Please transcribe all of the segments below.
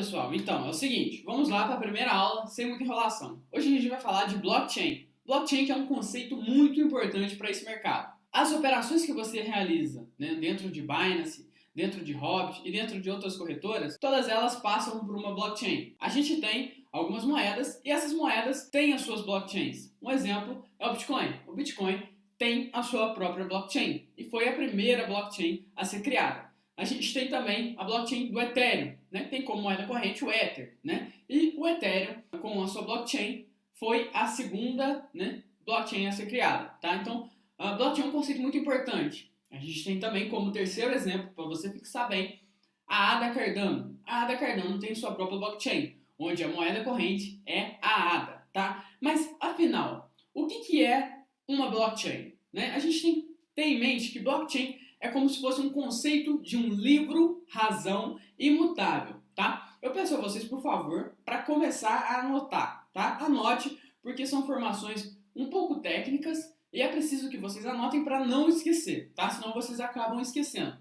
pessoal, então é o seguinte, vamos lá para a primeira aula sem muita enrolação. Hoje a gente vai falar de blockchain. Blockchain que é um conceito muito importante para esse mercado. As operações que você realiza, né, dentro de Binance, dentro de Hobbit e dentro de outras corretoras, todas elas passam por uma blockchain. A gente tem algumas moedas e essas moedas têm as suas blockchains. Um exemplo é o Bitcoin. O Bitcoin tem a sua própria blockchain e foi a primeira blockchain a ser criada. A gente tem também a blockchain do Ethereum, né? Tem como moeda corrente o Ether, né? E o Ethereum, com a sua blockchain, foi a segunda, né, blockchain a ser criada, tá? Então, a blockchain é um conceito muito importante. A gente tem também como terceiro exemplo, para você fixar bem, a ADA Cardano. A ADA Cardano tem sua própria blockchain, onde a moeda corrente é a ADA, tá? Mas, afinal, o que é uma blockchain? Né? A gente tem que ter em mente que blockchain é como se fosse um conceito de um livro-razão imutável, tá? Eu peço a vocês, por favor, para começar a anotar, tá? Anote, porque são informações um pouco técnicas e é preciso que vocês anotem para não esquecer, tá? Senão vocês acabam esquecendo.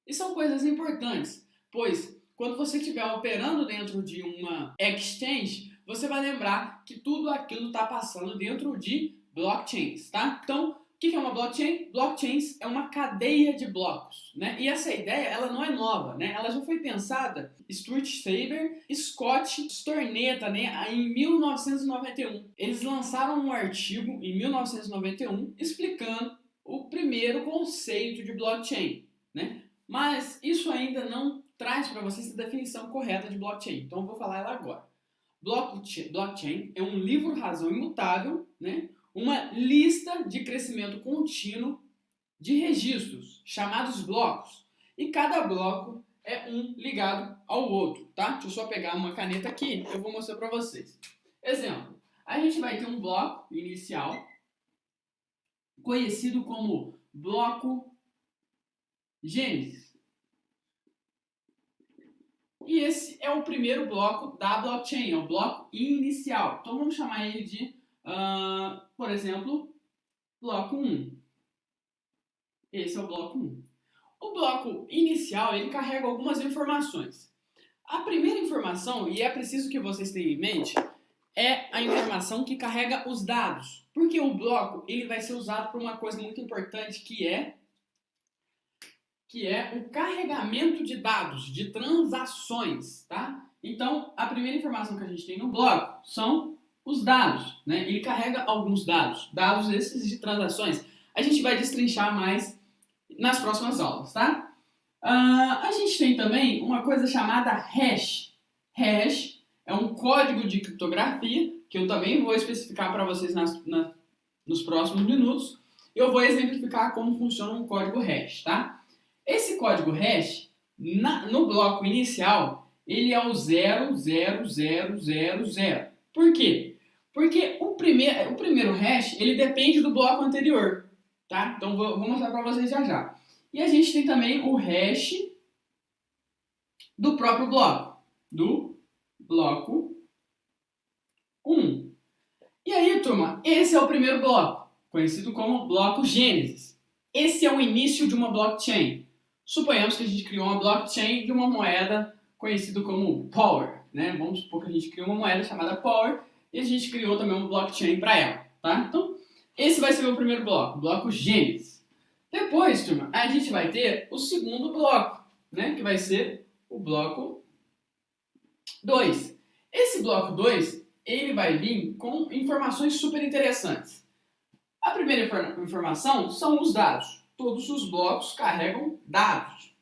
E são coisas importantes, pois quando você estiver operando dentro de uma exchange, você vai lembrar que tudo aquilo está passando dentro de blockchains, tá? Então, o que é uma blockchain? Blockchains é uma cadeia de blocos, né? E essa ideia, ela não é nova, né? Ela já foi pensada, Stuart Saber, Scott Stornetta, né? Em 1991. Eles lançaram um artigo em 1991 explicando o primeiro conceito de blockchain, né? Mas isso ainda não traz para vocês a definição correta de blockchain. Então eu vou falar ela agora. Blockchain é um livro-razão imutável, né? Uma lista de crescimento contínuo de registros, chamados blocos. E cada bloco é um ligado ao outro, tá? Deixa eu só pegar uma caneta aqui, eu vou mostrar para vocês. Exemplo, a gente vai ter um bloco inicial, conhecido como bloco Gênesis. E esse é o primeiro bloco da blockchain, é o bloco inicial. Então vamos chamar ele de, por exemplo, bloco 1. Esse é o bloco 1. O bloco inicial, ele carrega algumas informações. A primeira informação, e é preciso que vocês tenham em mente, é a informação que carrega os dados. Porque o bloco, ele vai ser usado para uma coisa muito importante, que é o carregamento de dados, de transações, tá? Então, a primeira informação que a gente tem no bloco são os dados, né? Ele carrega alguns dados, dados esses de transações. A gente vai destrinchar mais nas próximas aulas, tá? A gente tem também uma coisa chamada hash. Hash é um código de criptografia, que eu também vou especificar para vocês nos próximos minutos. Eu vou exemplificar como funciona um código hash, tá? Esse código hash, no bloco inicial, ele é o 00000. Por quê? Porque o primeiro hash, ele depende do bloco anterior, tá? Então, vou mostrar para vocês já. E a gente tem também o hash do próprio bloco, do bloco 1. E aí, turma, esse é o primeiro bloco, conhecido como bloco Gênesis. Esse é o início de uma blockchain. Suponhamos que a gente criou uma blockchain de uma moeda conhecida como Power, né? Vamos supor que a gente criou uma moeda chamada Power e a gente criou também uma blockchain para ela, tá? Então, esse vai ser o primeiro bloco, o bloco Gênesis. Depois, turma, a gente vai ter o segundo bloco, né? Que vai ser o bloco 2. Esse bloco 2, ele vai vir com informações super interessantes. A primeira informação são os dados. Todos os blocos carregam dados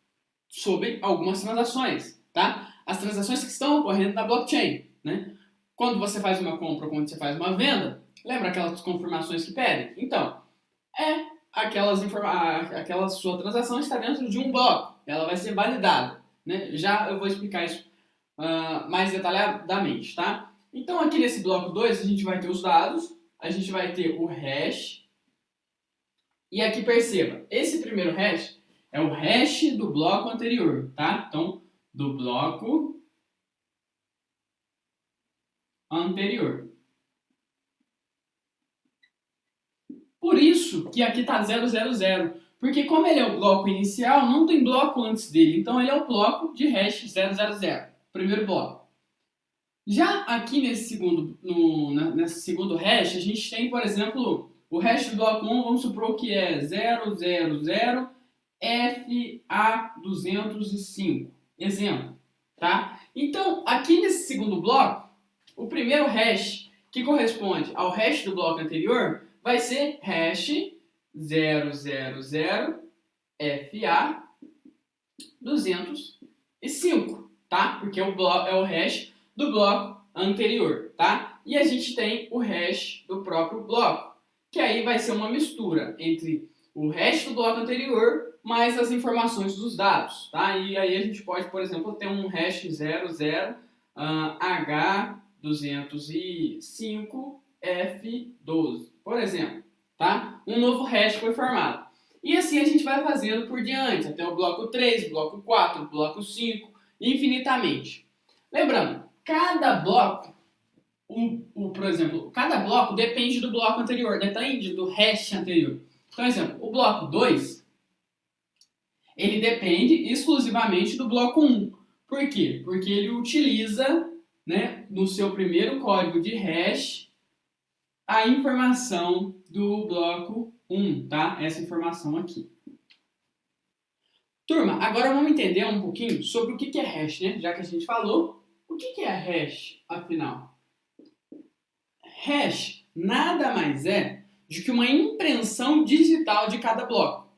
sobre algumas transações, tá? As transações que estão ocorrendo na blockchain, né? Quando você faz uma compra ou quando você faz uma venda, lembra aquelas confirmações que pedem? Então, aquela sua transação está dentro de um bloco, ela vai ser validada, né? Já eu vou explicar isso mais detalhadamente, tá? Então, aqui nesse bloco 2, a gente vai ter os dados, a gente vai ter o hash. E aqui perceba, esse primeiro hash é o hash do bloco anterior, tá? Então, do bloco anterior. Por isso que aqui tá 000, porque como ele é o bloco inicial, não tem bloco antes dele, então ele é o bloco de hash 000, primeiro bloco. Já aqui nesse segundo hash, a gente tem, por exemplo, o hash do bloco 1, vamos supor que é 000FA205. Exemplo, tá? Então, aqui nesse segundo bloco, o primeiro hash, que corresponde ao hash do bloco anterior, vai ser hash 000FA205, tá? Porque é o hash do bloco anterior, tá? E a gente tem o hash do próprio bloco, que aí vai ser uma mistura entre o hash do bloco anterior mais as informações dos dados, tá? E aí a gente pode, por exemplo, ter um hash 00H205F12, por exemplo, tá? Um novo hash foi formado. E assim a gente vai fazendo por diante, até o bloco 3, bloco 4, bloco 5, infinitamente. Lembrando, cada bloco, por exemplo, cada bloco depende do bloco anterior, depende do hash anterior. Então, exemplo, o bloco 2, ele depende exclusivamente do bloco 1. Por quê? Porque ele utiliza, né, no seu primeiro código de hash, a informação do bloco 1, tá? Essa informação aqui. Turma, agora vamos entender um pouquinho sobre o que é hash, né? Já que a gente falou, o que é hash, afinal? Hash nada mais é do que uma impressão digital de cada bloco,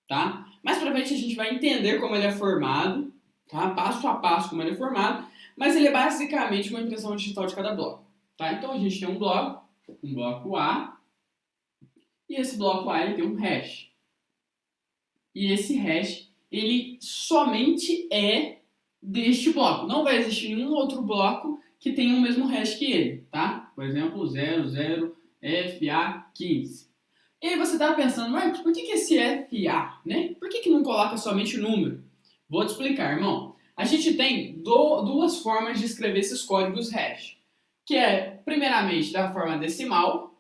tá? Mais pra frente a gente vai entender como ele é formado, tá? Passo a passo como ele é formado, mas ele é basicamente uma impressão digital de cada bloco, tá? Então a gente tem um bloco A, e esse bloco A ele tem um hash. E esse hash, ele somente é deste bloco. Não vai existir nenhum outro bloco que tenha o mesmo hash que ele, tá? Por exemplo, 00FA15. E aí você estava pensando, mas por que esse FA, né? Por que não coloca somente o número? Vou te explicar, irmão. A gente tem duas formas de escrever esses códigos hash, que é, primeiramente, da forma decimal.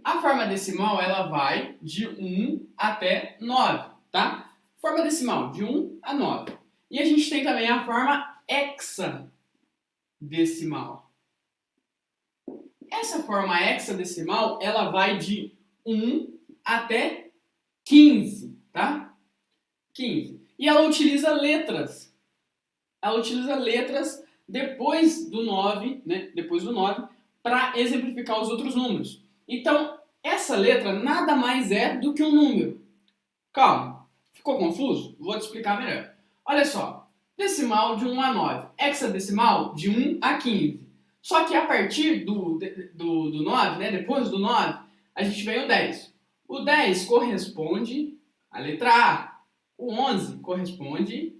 A forma decimal, ela vai de 1 até 9, tá? Forma decimal, de 1 a 9. E a gente tem também a forma hexadecimal. Essa forma hexadecimal, ela vai de 1 até 15, tá? 15. E ela utiliza letras. Ela utiliza letras depois do 9, né? Depois do 9, para exemplificar os outros números. Então, essa letra nada mais é do que um número. Calma, ficou confuso? Vou te explicar melhor. Olha só, decimal de 1 a 9, hexadecimal de 1 a 15. Só que a partir do 9, né, depois do 9, a gente vem o 10. O 10 corresponde à letra A. O 11 corresponde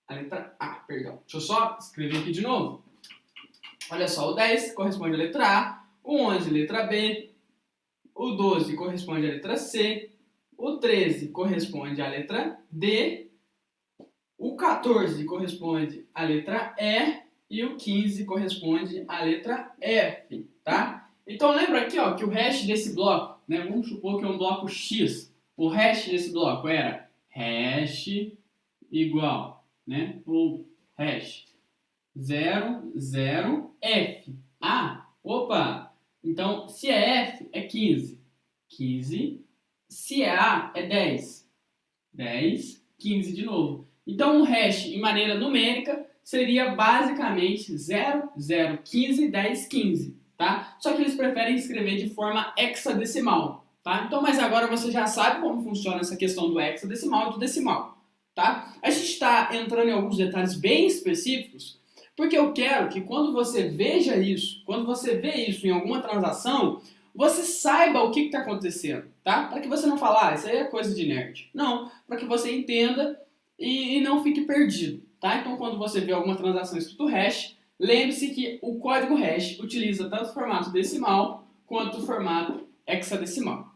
à letra A, perdão. Deixa eu só escrever aqui de novo. Olha só, o 10 corresponde à letra A, o 11 letra B, o 12 corresponde à letra C, o 13 corresponde à letra D, o 14 corresponde à letra E e o 15 corresponde à letra F, tá? Então lembra aqui, ó, que o hash desse bloco, né, vamos supor que é um bloco X, o hash desse bloco era hash igual, né, ou hash 00F. Ah, opa! Então, se é F, é 15. 15. Se é A, é 10. 10, 15 de novo. Então, um hash em maneira numérica seria basicamente 0, 0, 15, 10, 15, tá? Só que eles preferem escrever de forma hexadecimal, tá? Então, mas agora você já sabe como funciona essa questão do hexadecimal e do decimal, tá? A gente está entrando em alguns detalhes bem específicos, porque eu quero que quando você veja isso, quando você vê isso em alguma transação, você saiba o que está acontecendo, tá? Para que você não fale, isso aí é coisa de nerd. Não, para que você entenda e não fique perdido, tá? Então, quando você vê alguma transação escrito hash, lembre-se que o código hash utiliza tanto o formato decimal quanto o formato hexadecimal.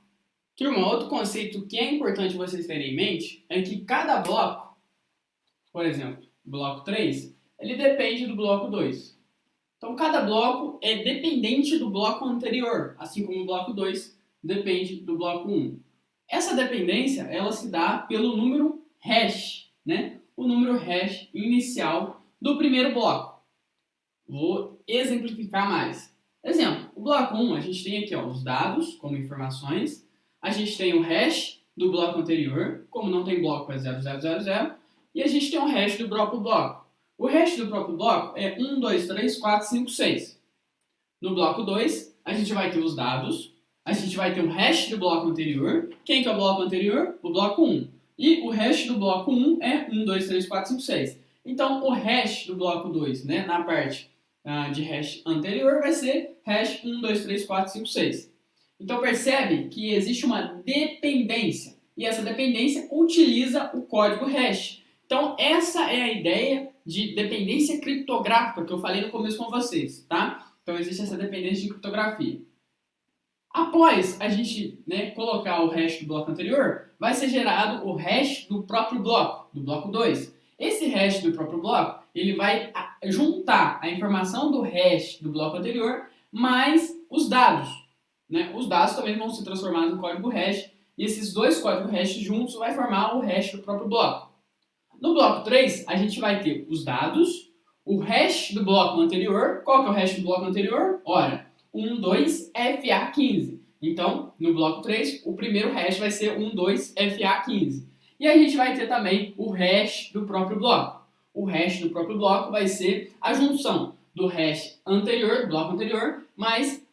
Turma, outro conceito que é importante vocês terem em mente é que cada bloco, por exemplo, bloco 3, ele depende do bloco 2. Então, cada bloco é dependente do bloco anterior, assim como o bloco 2 depende do bloco 1. Essa dependência, ela se dá pelo número hash, né? O número hash inicial do primeiro bloco. Vou exemplificar mais. Exemplo, o bloco 1, a gente tem aqui os dados como informações, a gente tem o hash do bloco anterior, como não tem bloco é 0000, e a gente tem o hash do próprio bloco. O hash do próprio bloco é 1, 2, 3, 4, 5, 6. No bloco 2, a gente vai ter os dados, a gente vai ter o hash do bloco anterior. Quem que é o bloco anterior? O bloco 1. E o hash do bloco 1 é 1, 2, 3, 4, 5, 6. Então, o hash do bloco 2, né, na parte de hash anterior, vai ser hash 1, 2, 3, 4, 5, 6. Então, percebe que existe uma dependência. E essa dependência utiliza o código hash. Então, essa é a ideia de dependência criptográfica que eu falei no começo com vocês, tá? Então, existe essa dependência de criptografia. Após a gente colocar o hash do bloco anterior, vai ser gerado o hash do próprio bloco, do bloco 2. Esse hash do próprio bloco, ele vai juntar a informação do hash do bloco anterior mais os dados. Os dados também vão ser transformados em código hash, e esses dois códigos hash juntos vai formar o hash do próprio bloco. No bloco 3, a gente vai ter os dados, o hash do bloco anterior. Qual que é o hash do bloco anterior? Ora, 12FA15. Então, no bloco 3, o primeiro hash vai ser 12FA15. E a gente vai ter também o hash do próprio bloco. O hash do próprio bloco vai ser a junção do hash anterior, do bloco anterior, mais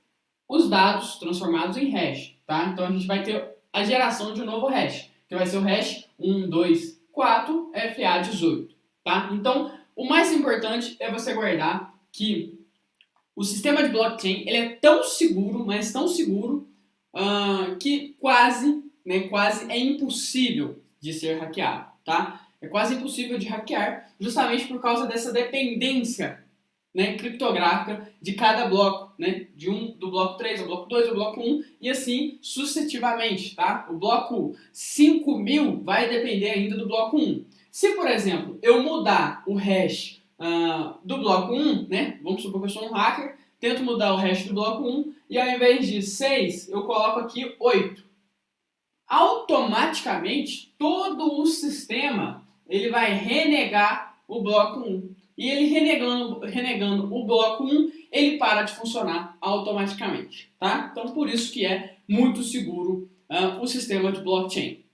os dados transformados em hash, tá? Então, a gente vai ter a geração de um novo hash, que vai ser o hash 12.4FA18, tá? Então, o mais importante é você guardar que o sistema de blockchain ele é tão seguro, mas tão seguro, que quase é impossível de ser hackeado, tá? É quase impossível de hackear, justamente por causa dessa dependência criptográfica de cada bloco, do bloco 3 ao bloco 2 ao bloco 1 e assim sucessivamente, tá? O bloco 5000 vai depender ainda do bloco 1. Se, por exemplo, eu mudar o hash do bloco 1, vamos supor que eu sou um hacker, tento mudar o hash do bloco 1 e ao invés de 6, eu coloco aqui 8. Automaticamente, todo o sistema ele vai renegar o bloco 1. E ele renegando o bloco 1, ele para de funcionar automaticamente, tá? Então, por isso que é muito seguro o sistema de blockchain.